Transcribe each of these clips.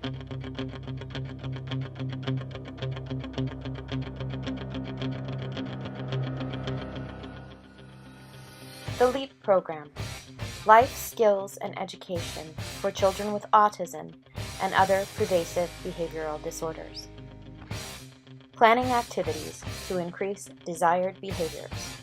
The LEAP program, Life Skills and Education for Children with Autism and Other Pervasive Behavioral Disorders. Planning activities to increase desired behaviors.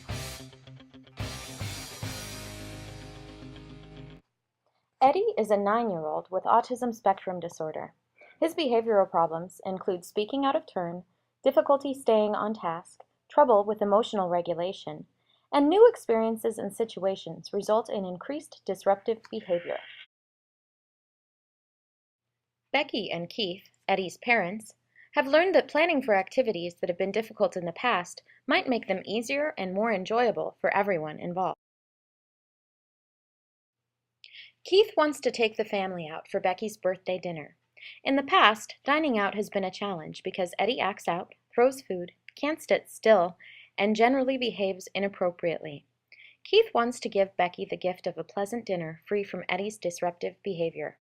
Eddie is a 9-year-old with autism spectrum disorder. His behavioral problems include speaking out of turn, difficulty staying on task, trouble with emotional regulation, and new experiences and situations result in increased disruptive behavior. Becky and Keith, Eddie's parents, have learned that planning for activities that have been difficult in the past might make them easier and more enjoyable for everyone involved. Keith wants to take the family out for Becky's birthday dinner. In the past, dining out has been a challenge because Eddie acts out, throws food, can't sit still, and generally behaves inappropriately. Keith wants to give Becky the gift of a pleasant dinner free from Eddie's disruptive behavior.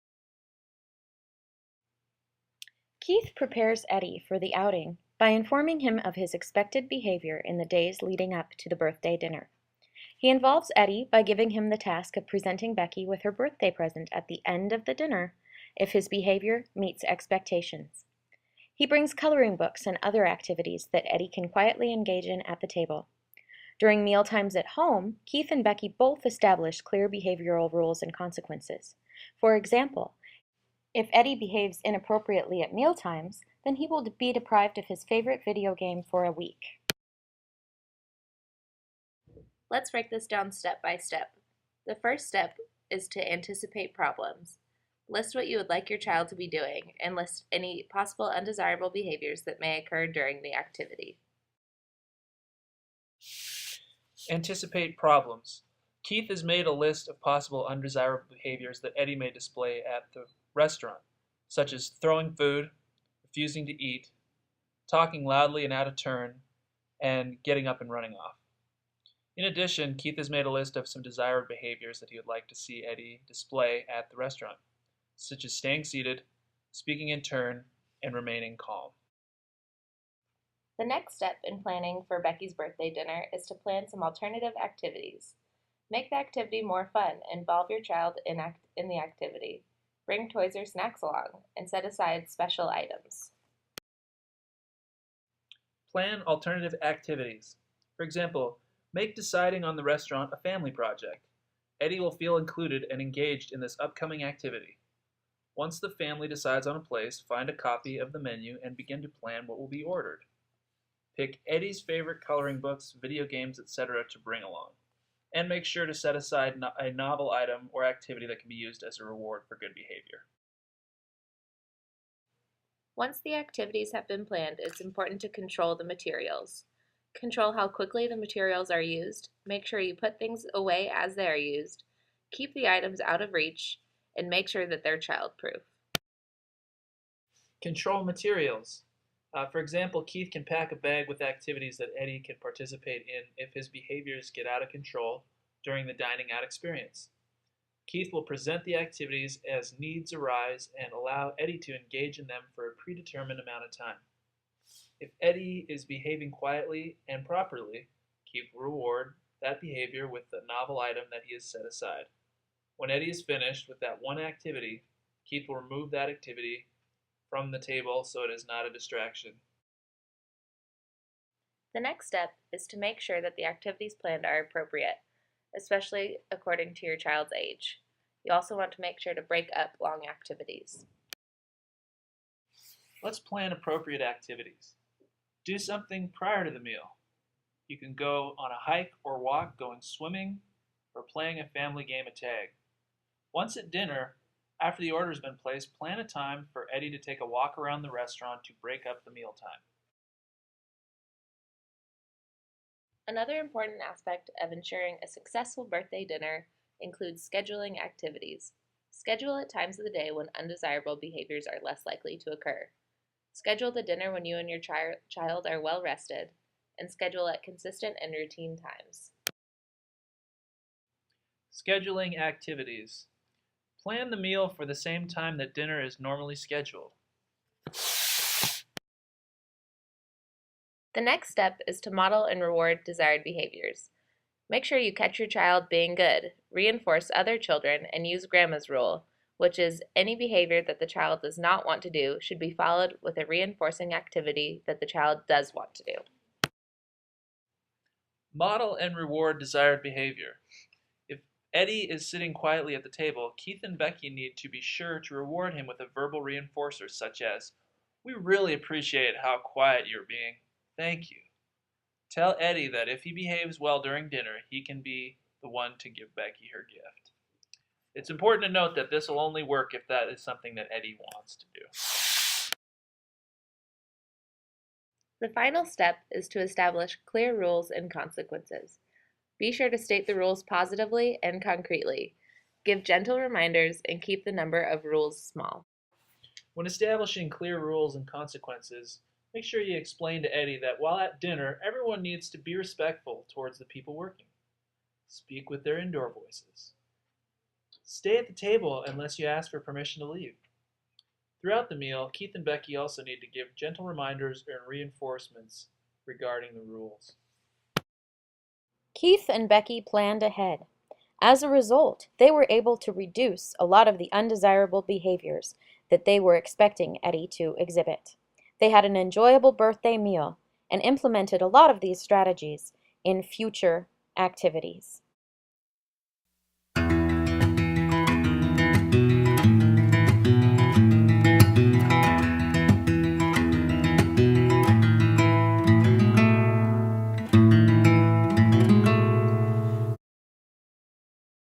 Keith prepares Eddie for the outing by informing him of his expected behavior in the days leading up to the birthday dinner. He involves Eddie by giving him the task of presenting Becky with her birthday present at the end of the dinner if his behavior meets expectations. He brings coloring books and other activities that Eddie can quietly engage in at the table. During meal times at home, Keith and Becky both establish clear behavioral rules and consequences. For example, if Eddie behaves inappropriately at meal times, then he will be deprived of his favorite video game for a week. Let's break this down step by step. The first step is to anticipate problems. List what you would like your child to be doing and list any possible undesirable behaviors that may occur during the activity. Anticipate problems. Keith has made a list of possible undesirable behaviors that Eddie may display at the restaurant, such as throwing food, refusing to eat, talking loudly and out of turn, and getting up and running off. In addition, Keith has made a list of some desired behaviors that he would like to see Eddie display at the restaurant, such as staying seated, speaking in turn, and remaining calm. The next step in planning for Becky's birthday dinner is to plan some alternative activities. Make the activity more fun. Involve your child in the activity. Bring toys or snacks along, and set aside special items. Plan alternative activities. For example, make deciding on the restaurant a family project. Eddie will feel included and engaged in this upcoming activity. Once the family decides on a place, find a copy of the menu and begin to plan what will be ordered. Pick Eddie's favorite coloring books, video games, etc. to bring along. And make sure to set aside a novel item or activity that can be used as a reward for good behavior. Once the activities have been planned, it's important to control the materials. Control how quickly the materials are used, make sure you put things away as they are used, keep the items out of reach, and make sure that they're child-proof. Control materials. For example, Keith can pack a bag with activities that Eddie can participate in if his behaviors get out of control during the dining out experience. Keith will present the activities as needs arise and allow Eddie to engage in them for a predetermined amount of time. If Eddie is behaving quietly and properly, Keith will reward that behavior with the novel item that he has set aside. When Eddie is finished with that one activity, Keith will remove that activity from the table so it is not a distraction. The next step is to make sure that the activities planned are appropriate, especially according to your child's age. You also want to make sure to break up long activities. Let's plan appropriate activities. Do something prior to the meal. You can go on a hike or walk, going swimming, or playing a family game of tag. Once at dinner, after the order has been placed, plan a time for Eddie to take a walk around the restaurant to break up the mealtime. Another important aspect of ensuring a successful birthday dinner includes scheduling activities. Schedule at times of the day when undesirable behaviors are less likely to occur. Schedule the dinner when you and your child are well rested, and schedule at consistent and routine times. Scheduling activities. Plan the meal for the same time that dinner is normally scheduled. The next step is to model and reward desired behaviors. Make sure you catch your child being good, reinforce other children, and use Grandma's rule, which is any behavior that the child does not want to do should be followed with a reinforcing activity that the child does want to do. Model and reward desired behavior. If Eddie is sitting quietly at the table, Keith and Becky need to be sure to reward him with a verbal reinforcer such as, "We really appreciate how quiet you're being. Thank you." Tell Eddie that if he behaves well during dinner, he can be the one to give Becky her gift. It's important to note that this will only work if that is something that Eddie wants to do. The final step is to establish clear rules and consequences. Be sure to state the rules positively and concretely. Give gentle reminders and keep the number of rules small. When establishing clear rules and consequences, make sure you explain to Eddie that while at dinner, everyone needs to be respectful towards the people working. Speak with their indoor voices. Stay at the table unless you ask for permission to leave. Throughout the meal, Keith and Becky also need to give gentle reminders and reinforcements regarding the rules. Keith and Becky planned ahead. As a result, they were able to reduce a lot of the undesirable behaviors that they were expecting Eddie to exhibit. They had an enjoyable birthday meal and implemented a lot of these strategies in future activities.